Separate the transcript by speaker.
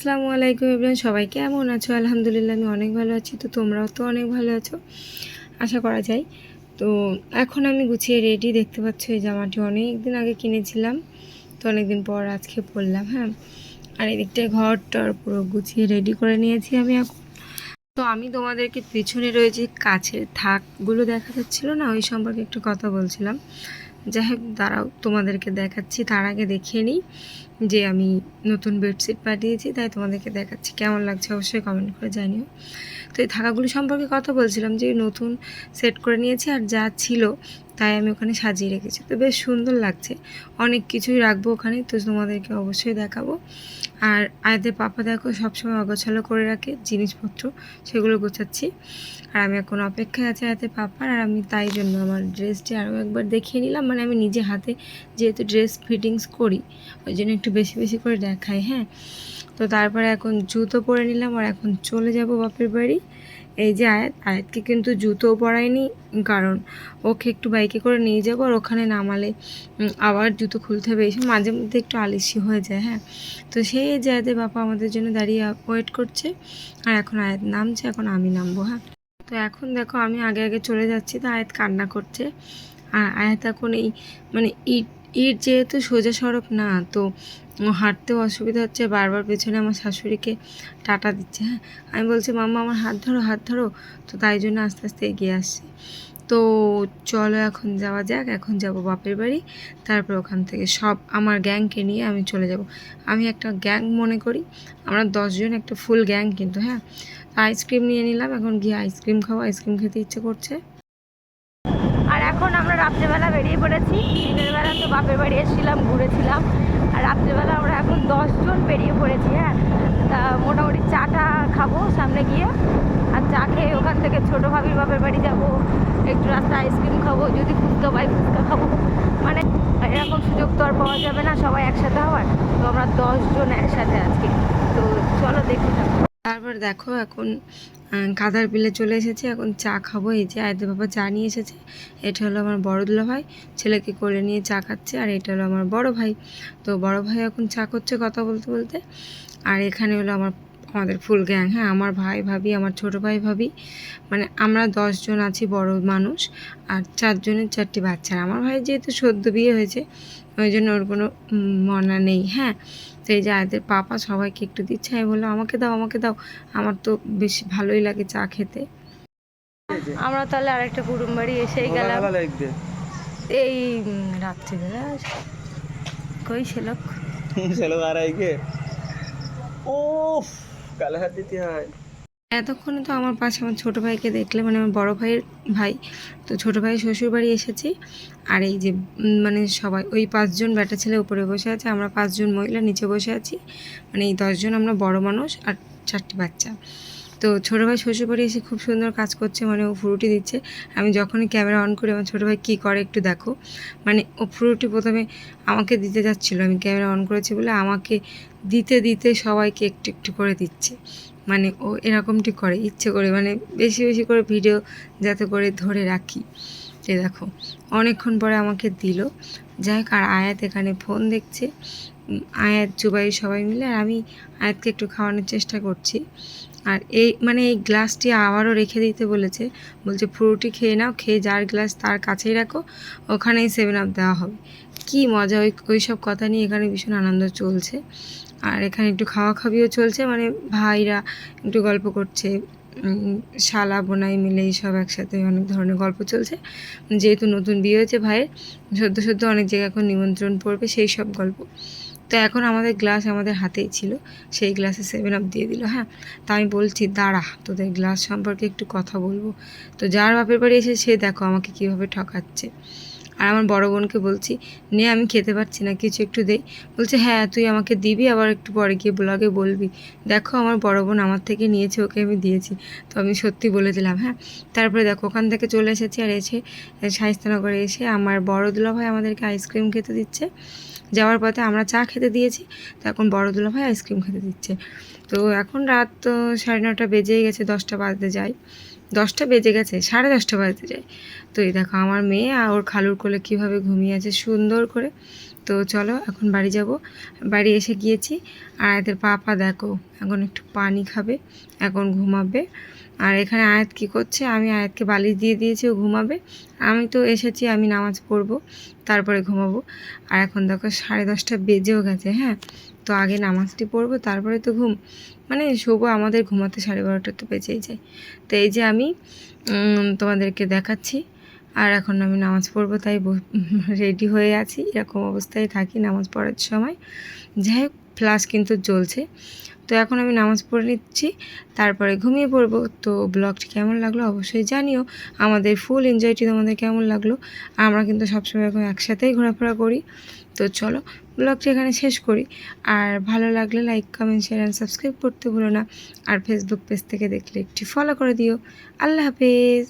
Speaker 1: আসসালামু আলাইকুম এভরিওয়ান, সবাই কেমন আছো? আলহামদুলিল্লাহ আমি অনেক ভালো আছি। তো তোমরাও তো অনেক ভালো আছো আশা করা যায়। তো এখন আমি গুছিয়ে রেডি, দেখতে পাচ্ছ এই জামাটি অনেক দিন আগে কিনেছিলাম, তো অনেক দিন পর আজকে পরলাম। হ্যাঁ, আর এদিকটায় ঘরটার পুরো গুছিয়ে রেডি করে নিয়েছি আমি এখন। তো আমি তোমাদেরকে পিছনে রয়েছে কাছের থাকগুলো দেখা যাচ্ছিল না, ওই সম্পর্কে একটু কথা বলছিলাম। যাই হোক, দাঁড়াও তোমাদেরকে দেখাচ্ছি। তার আগে দেখিয়ে নিই যে আমি নতুন বেডশিট পাঠিয়েছি, তাই তোমাদেরকে দেখাচ্ছি। কেমন লাগছে অবশ্যই কমেন্ট করে জানিও। তো এই থাকাগুলো সম্পর্কে কথা বলছিলাম যে নতুন সেট করে নিয়েছি, আর যা ছিল তাই আমি ওখানে সাজিয়ে রেখেছি। তো বেশ সুন্দর লাগছে, অনেক কিছুই রাখবো ওখানে, তো তোমাদেরকে অবশ্যই দেখাবো। আর আয়াদের পাপা দেখো সবসময় অগোছালো করে রাখে জিনিসপত্র, সেগুলো গোছাচ্ছি। আর আমি এখন অপেক্ষায় আছি আয়াদের পাপার, আর আমি তাই জন্য আমার ড্রেসটি আরও একবার দেখিয়ে নিলাম। মানে আমি নিজে হাতে যেহেতু ড্রেস ফিটিংস করি, ওই জন্য একটু বেশি বেশি করে দেখাই। হ্যাঁ, তো তারপরে এখন জুতো পরে নিলাম, আর এখন চলে যাব বাপের বাড়ি। এই যে আয়াতকে কিন্তু জুতোও পরাইনি, কারণ ওকে একটু বাইকে করে নিয়ে যাবো, আর ওখানে নামালে আবার জুতো খুলতে হবে, এইসব মাঝে মধ্যে একটু আলসি হয়ে যায়। হ্যাঁ, তো সেই যে আয়াতের বাবা আমাদের জন্য দাঁড়িয়ে ওয়েট করছে, আর এখন আয়াত নামছে, এখন আমি নামবো। হ্যাঁ, তো এখন দেখো আমি আগে আগে চলে যাচ্ছি, তো আয়াত কান্না করছে। আর আয়াত এখন এই মানে ইট ইট যেহেতু সোজা সড়ক না, তো হাঁটতেও অসুবিধা হচ্ছে, বারবার পেছনে আমার শাশুড়িকে টাটা দিচ্ছে। হ্যাঁ, আমি বলছি মাম্মা আমার হাত ধরো হাত ধরো, তো তাই জন্য আস্তে আস্তে এগিয়ে আসছি। তো চলো এখন যাওয়া যাক, এখন যাব বাপের বাড়ি। তারপর ওখান থেকে সব আমার গ্যাংকে নিয়ে আমি চলে যাব। আমি একটা গ্যাং মনে করি, আমরা 10 জন একটা ফুল গ্যাং কিন্তু। হ্যাঁ, আইসক্রিম নিয়ে নিলাম, এখন গিয়ে আইসক্রিম খাবো, আইসক্রিম খেতে ইচ্ছে করছে। আর এখন আমরা রাত্রেবেলা বেরিয়ে পড়েছি। দিনের বেলা তো বাপের বাড়ি এসেছিলাম, ঘুরেছিলাম, আর রাত্রেবেলা আমরা এখন 10 জন বেরিয়ে পড়েছি। হ্যাঁ, তা মোটামুটি চাটা খাবো সামনে গিয়ে, আর চা খেয়ে ওখান থেকে ছোটো ভাবির বাপের বাড়ি যাবো, একটু রাস্তায় আইসক্রিম খাবো, যদি ফুচকা পাই ফুচকা খাবো। মানে এরকম সুযোগ তো আর পাওয়া যাবে না সবাই একসাথে হওয়ার, তো আমরা 10 জন একসাথে আজকে। তো চলো দেখতে থাকো। তারপর দেখো এখন কাদার বিলে চলে এসেছি, এখন চা খাবো। এই যে আয়দের বাবা চা নিয়ে এসেছে। এটা হলো আমার বড় দুলা ভাই, ছেলেকে কোলে নিয়ে চা খাচ্ছে। আর এটা হলো আমার বড় ভাই, তো বড় ভাই এখন চা করছে কথা বলতে বলতে। আর এখানে হলো আমাদের ফুল গ্যাং। হ্যাঁ, আমার ভাই ভাবি, আমার ছোট ভাই ভাবি, মানে আমরা 10 জন আছি বড় মানুষ, আর 4 জনের 4টি বাচ্চা। আমার ভাই যেহেতু সদ্য বিয়ে হয়েছে, ওই জন্য ওর কোনো মনা নেই। হ্যাঁ, তো এই যে আয়াদের পাপা সবাইকে একটু দিচ্ছে, আমি বললাম আমাকে দাও আমাকে দাও, আমার তো বেশ ভালোই লাগে চা খেতে। আমরা তাহলে আরেকটা কুটুম বাড়ি এসেই গেলাম এই রাত্রিবেলা। কই ছেলক
Speaker 2: ছেলক আর আইকে ও কালে হাত দিতে হয়।
Speaker 1: এতক্ষণে তো আমার পাশে আমার ছোটো ভাইকে দেখলে, মানে আমার বড় ভাইয়ের ভাই, তো ছোটো ভাই শ্বশুর বাড়ি এসেছি। আর এই যে মানে সবাই ওই 5 জন বেটা ছেলে উপরে বসে আছে, আমরা 5 জন মহিলা নিচে বসে আছি। মানে এই 10 জন আমরা বড় মানুষ আর 4টি বাচ্চা। তো ছোটো ভাই শ্বশুর বাড়ি এসে খুব সুন্দর কাজ করছে, মানে ও ফ্রুটি দিচ্ছে। আমি যখনই ক্যামেরা অন করি আমার ছোটো ভাই কী করে একটু দেখো, মানে ও ফ্রুটি প্রথমে আমাকে দিতে যাচ্ছিলো, আমি ক্যামেরা অন করেছি বলে আমাকে দিতে দিতে সবাইকে একটু একটু করে দিচ্ছে। মানে ও এরকমটি করে ইচ্ছে করে, মানে বেশি বেশি করে ভিডিও যাতে করে ধরে রাখি। যে দেখো অনেকক্ষণ পরে আমাকে দিল। যাই হোক, আর আয়াত এখানে ফোন দেখছে, আয়াত জুবাই সবাই মিলে, আর আমি আয়াতকে একটু খাওয়ানোর চেষ্টা করছি। আর এই গ্লাসটি আবারও রেখে দিতে বলেছে, বলছে ফ্রুটি খেয়ে নাও, খেয়ে যার গ্লাস তার কাছেই রাখো, ওখানেই 7 আপ দেওয়া হবে। কি মজা, ওই সব কথা নিয়ে এখানে ভীষণ আনন্দ চলছে। আর এখানে একটু খাওয়া খাওয়িও চলছে, মানে ভাইরা একটু গল্প করছে, শালা বোনাই মিলে এইসব একসাথে অনেক ধরনের গল্প চলছে। যেহেতু নতুন বিয়ে হয়েছে ভাইয়ের, সদ্য সদ্য অনেক জায়গায় এখন নিমন্ত্রণ পড়বে, সেই সব গল্প। তো এখন আমাদের গ্লাস আমাদের হাতেই ছিল, সেই গ্লাসে 7 আপ দিয়ে দিল। হ্যাঁ, তা আমি বলছি দাঁড়া, তোদের গ্লাস সম্পর্কে একটু কথা বলবো। তো যার বাপের বাড়ি এসে সে দেখো আমাকে কীভাবে ঠকাচ্ছে। আর আমার বড় বোনকে বলছি নে, আমি খেতে পারছি না, কিছু একটু দেই। বলছে হ্যাঁ তুই আমাকে দিবি, আবার একটু পরে গিয়ে ব্লগে বলবি। দেখো আমার বড় বোন আমার থেকে নিয়েছে, ওকে আমি দিয়েছি, তো আমি সত্যি বলে দিলাম। হ্যাঁ, তারপরে দেখো ওখান থেকে চলে এসেছি, আর এসে শায়েস্তানগরে এসে আমার বড় দুলা ভাই আমাদেরকে আইসক্রিম খেতে দিচ্ছে। যাওয়ার পথে আমরা চা খেতে দিয়েছি, তো এখন বড় দুলা ভাই আইসক্রিম খেতে দিচ্ছে। তো এখন রাত তো 9:30 বেজেই গেছে, 10টা বাজতে যায়, 10টা বেজে গেছে, 10:30 বাজতে যায়। তো এই দেখো আমার মেয়ে আর ওর খালুর কোলে কীভাবে ঘুমিয়ে আছে সুন্দর করে। তো তো চলো এখন বাড়ি যাব। বাড়ি এসে গিয়েছি, আর আয়াতের পাপা দেখো এখন একটু পানি খাবে, এখন ঘুমাবে। আর এখানে আয়াত কি করছে, আমি আয়াতকে বালিশ দিয়ে দিয়েছি, ও ঘুমাবে। আমি তো এসেছি, আমি নামাজ পড়বো তারপরে ঘুমাবো। আর এখন দেখো 10:30 বেজেও গেছে। হ্যাঁ, তো আগে নামাজটি পড়বো তারপরে তো ঘুম, মানে শোবো আমাদের ঘুমাতে 12:30 তো বেজেই যায়। তো এই যে আমি তোমাদেরকে দেখাচ্ছি। আর এখন আমি নামাজ পড়বো, তাই রেডি হয়ে আছি, এরকম অবস্থায় থাকি নামাজ পড়ার সময়। যাই হোক, ফ্লাশ কিন্তু জ্বলছে। তো এখন আমি নামাজ পড়ে নিচ্ছি, তারপরে ঘুমিয়ে পড়বো। তো ব্লগটি কেমন লাগলো অবশ্যই জানিও, আমাদের ফুল এনজয়টি তোমাদের কেমন লাগলো। আমরা কিন্তু সবসময় এরকম একসাথেই ঘোরাফেরা করি। তো চলো ব্লগটি এখানে শেষ করি। আর ভালো লাগলে like, comment, share and subscribe করতে ভুলো না। আর ফেসবুক পেজ থেকে দেখলে একটি ফলো করে দিও। আল্লাহ হাফেজ।